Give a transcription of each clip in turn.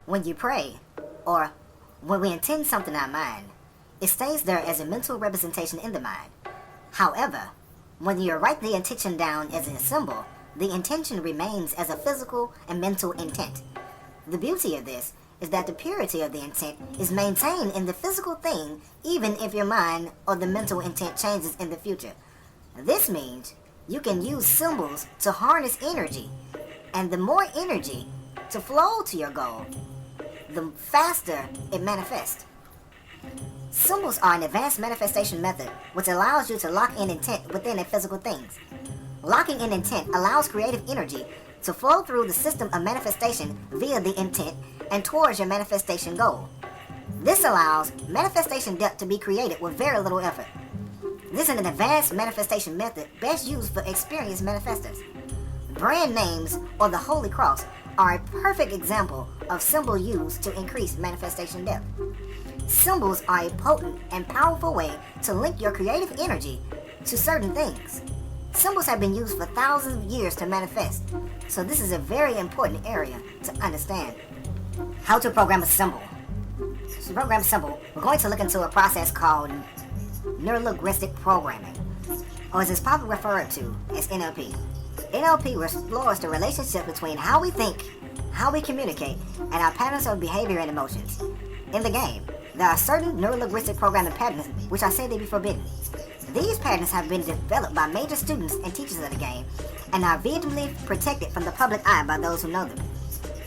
When you pray, or when we intend something in our mind, it stays there as a mental representation in the mind. However, when you write the intention down as a symbol, the intention remains as a physical and mental intent. The beauty of this is that the purity of the intent is maintained in the physical thing even if your mind or the mental intent changes in the future. This means you can use symbols to harness energy, and the more energy to flow to your goal, the faster it manifests. Symbols are an advanced manifestation method which allows you to lock in intent within a physical things. Locking in intent allows creative energy to flow through the system of manifestation via the intent and towards your manifestation goal. This allows manifestation depth to be created with very little effort. This is an advanced manifestation method best used for experienced manifestors. Brand names or the Holy Cross are a perfect example of symbol used to increase manifestation depth. Symbols are a potent and powerful way to link your creative energy to certain things. Symbols have been used for thousands of years to manifest, so this is a very important area to understand. How to program a symbol. To program a symbol, we're going to look into a process called neuro-linguistic programming, or as it's popularly referred to as NLP. NLP explores the relationship between how we think, how we communicate, and our patterns of behavior and emotions. In the game, there are certain neuro-linguistic programming patterns which I say they be forbidden. These patterns have been developed by major students and teachers of the game and are vehemently protected from the public eye by those who know them.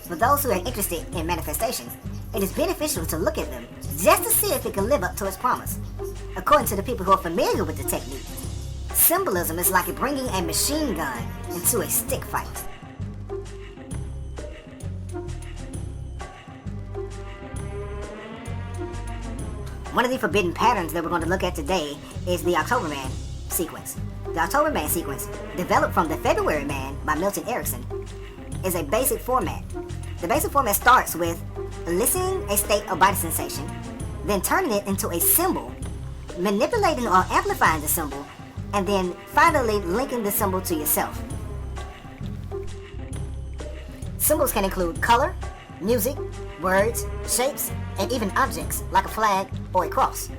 For those who are interested in manifestations, it is beneficial to look at them just to see if it can live up to its promise. According to the people who are familiar with the technique, symbolism is like bringing a machine gun into a stick fight. One of the forbidden patterns that we're going to look at today is the October Man sequence. The October Man sequence, developed from the February Man by Milton Erickson, is a basic format. The basic format starts with eliciting a state of body sensation, then turning it into a symbol, manipulating or amplifying the symbol, and then finally linking the symbol to yourself. Symbols can include color, music, words, shapes, and even objects like a flag or a cross.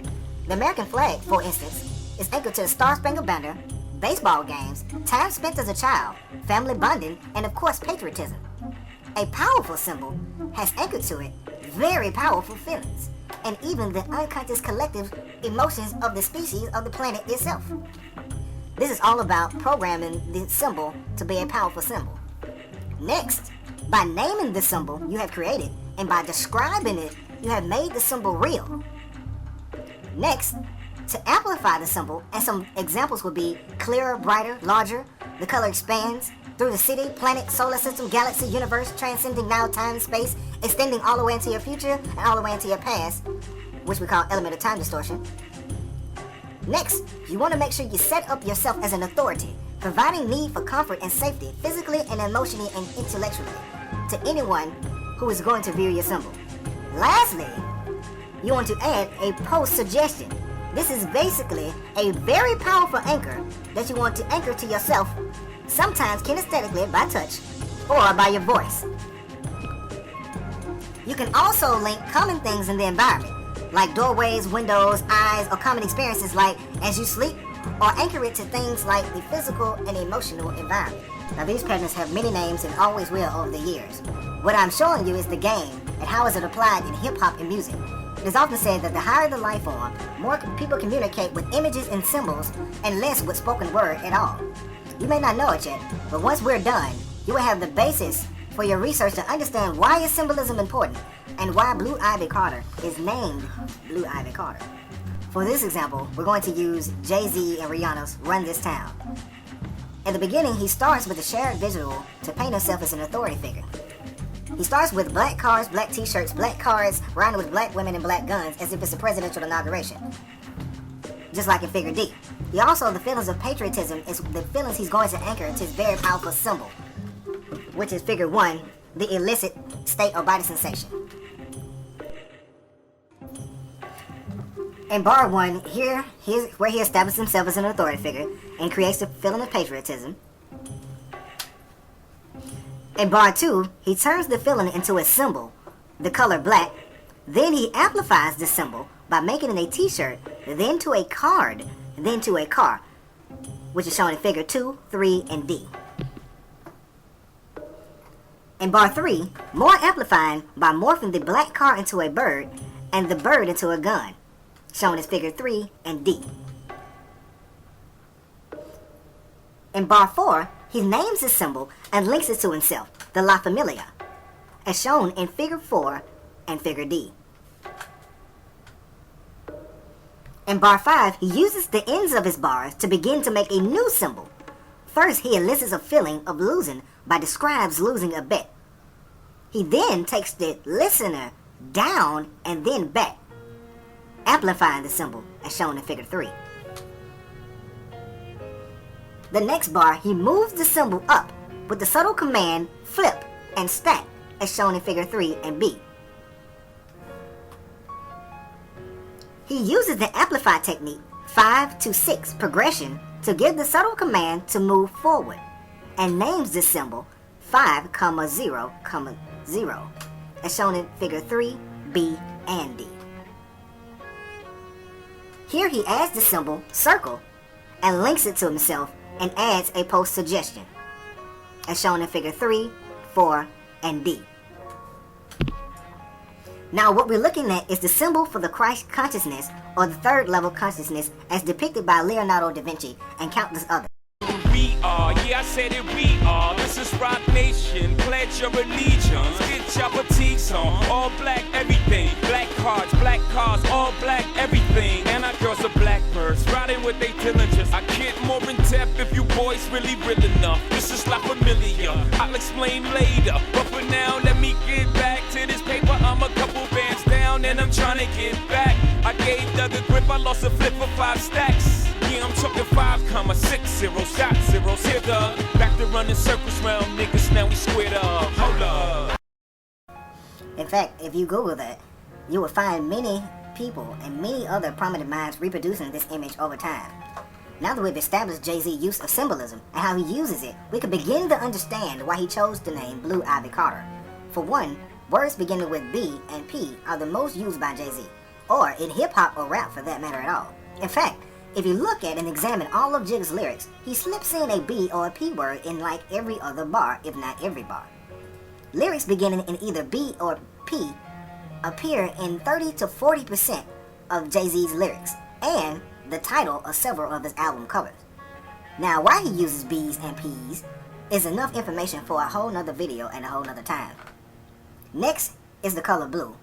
The American flag, for instance, is anchored to the Star-Spangled Banner, baseball games, time spent as a child, family bonding, and of course patriotism. A powerful symbol has anchored to it very powerful feelings, and even the unconscious collective emotions of the species of the planet itself. This is all about programming the symbol to be a powerful symbol. Next, by naming the symbol you have created, and by describing it, you have made the symbol real. Next, to amplify the symbol, and some examples would be clearer, brighter, larger, the color expands through the city, planet, solar system, galaxy, universe, transcending now, time, space, extending all the way into your future and all the way into your past, which we call element of time distortion. Next, you want to make sure you set up yourself as an authority, providing need for comfort and safety, physically and emotionally and intellectually, to anyone who is going to view your symbol. Lastly, you want to add a post suggestion. This is basically a very powerful anchor that you want to anchor to yourself, sometimes kinesthetically by touch or by your voice. You can also link common things in the environment, like doorways, windows, eyes, or common experiences like as you sleep, or anchor it to things like the physical and emotional environment. Now these patterns have many names and always will over the years. What I'm showing you is the game and how is it applied in hip-hop and music. It is often said that the higher the life form, more people communicate with images and symbols and less with spoken word at all. You may not know it yet, but once we're done, you will have the basis for your research to understand why is symbolism important and why Blue Ivy Carter is named Blue Ivy Carter. For this example, we're going to use Jay-Z and Rihanna's Run This Town. At the beginning, he starts with a shared visual to paint himself as an authority figure. He starts with black cars, black t-shirts, black cars, riding with black women and black guns as if it's a presidential inauguration. Just like in figure D. He also, the feelings of patriotism is the feelings he's going to anchor to his very powerful symbol, which is figure 1, the illicit state or body sensation. In bar 1, here's where he establishes himself as an authority figure and creates the feeling of patriotism. In bar 2, he turns the feeling into a symbol, the color black. Then he amplifies the symbol by making it a t-shirt, then to a card, then to a car, which is shown in figure 2, 3, and D. In bar 3, more amplifying by morphing the black car into a bird and the bird into a gun, shown as figure 3 and D. In bar 4, he names the symbol and links it to himself, the La Familia, as shown in figure 4 and figure D. In bar 5, he uses the ends of his bars to begin to make a new symbol. First, he elicits a feeling of losing by describes losing a bet. He then takes the listener down and then back, amplifying the symbol as shown in figure 3. The next bar, he moves the symbol up with the subtle command flip and stack as shown in figure 3 and B. He uses the amplify technique 5 to 6 progression to give the subtle command to move forward and names the symbol 5,0,0 as shown in figure 3, B, and D. Here he adds the symbol circle and links it to himself and adds a post suggestion as shown in figure 3, 4, and D. Now what we're looking at is the symbol for the Christ consciousness or the third level consciousness as depicted by Leonardo da Vinci and countless others. We are, yeah I said it we are, this is Rock Nation, pledge your allegiance, get your boutiques on, all black everything, black cars, all black everything, and our girls are blackbirds, riding with they diligence, I get more in depth if you boys really real enough, this is La Familia, I'll explain later, but for now let me get back to this paper, I'm a couple bands down and I'm trying to get back, I gave Doug a grip, I lost a flip for 5 stacks. Yeah, I'm talking 5,60, shot zeros, here the back to running circles round niggas, now we squared up, hold up. In fact, if you Google that, you will find many people and many other prominent minds reproducing this image over time. Now that we've established Jay-Z's use of symbolism and how he uses it, we can begin to understand why he chose the name Blue Ivy Carter. For one, words beginning with B and P are the most used by Jay-Z, or in hip-hop or rap for that matter at all. In fact, if you look at and examine all of Jig's lyrics, he slips in a B or a P word in like every other bar, if not every bar. Lyrics beginning in either B or P appear in 30 to 40% of Jay-Z's lyrics, and the title of several of his album covers. Now, why he uses B's and P's is enough information for a whole nother video and a whole nother time. Next is the color blue,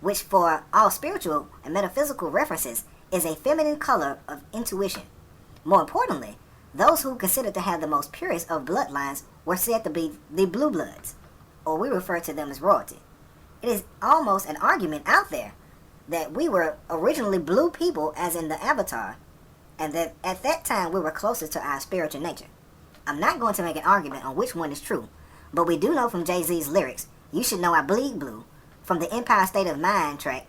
which for all spiritual and metaphysical references is a feminine color of intuition. More importantly, those who considered to have the most purest of bloodlines were said to be the blue bloods, or we refer to them as royalty. It is almost an argument out there that we were originally blue people as in the Avatar, and that at that time we were closest to our spiritual nature. I'm not going to make an argument on which one is true, but we do know from Jay-Z's lyrics, "You Should Know I Bleed Blue," from the Empire State of Mind track,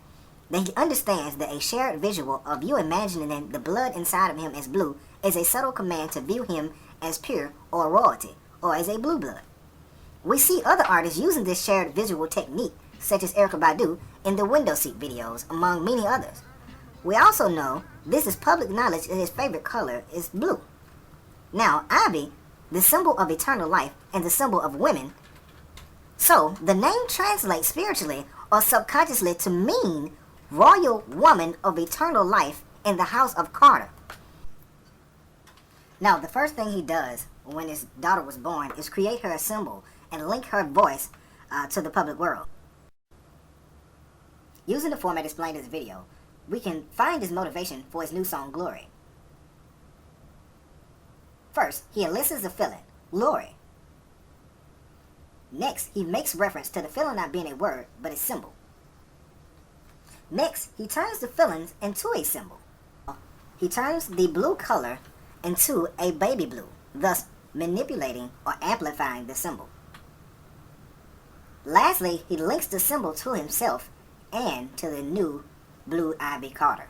that he understands that a shared visual of you imagining the blood inside of him as blue is a subtle command to view him as pure or royalty, or as a blue blood. We see other artists using this shared visual technique, such as Erykah Badu in the Window Seat videos, among many others. We also know this is public knowledge that his favorite color is blue. Now, Ivy, the symbol of eternal life and the symbol of women, so the name translates spiritually or subconsciously to mean royal woman of eternal life in the house of Carter. Now, the first thing he does when his daughter was born is create her a symbol and link her voice to the public world. Using the format explained in this video, we can find his motivation for his new song, Glory. First, he elicits the feeling, glory. Next, he makes reference to the feeling not being a word, but a symbol. Next, he turns the feelings into a symbol. He turns the blue color into a baby blue, thus manipulating or amplifying the symbol. Lastly, he links the symbol to himself and to the new Blue Ivy Carter.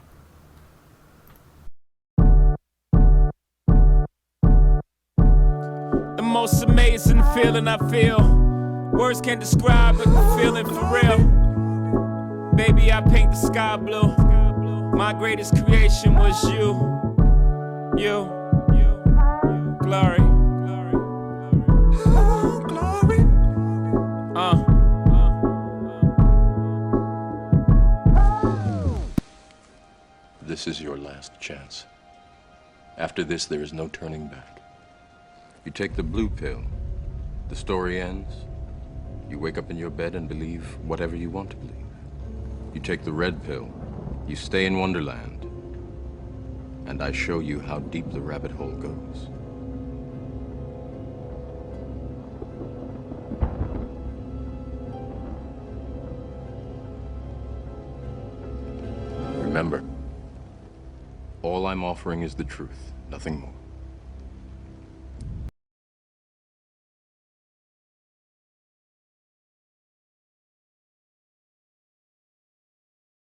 The most amazing feeling I feel, words can't describe it, the feeling for real. Baby, I paint the sky blue. My greatest creation was you. You. Glory. Oh, glory. This is your last chance. After this, there is no turning back. You take the blue pill, the story ends. You wake up in your bed and believe whatever you want to believe. You take the red pill, you stay in Wonderland, and I show you how deep the rabbit hole goes. Remember, all I'm offering is the truth, nothing more.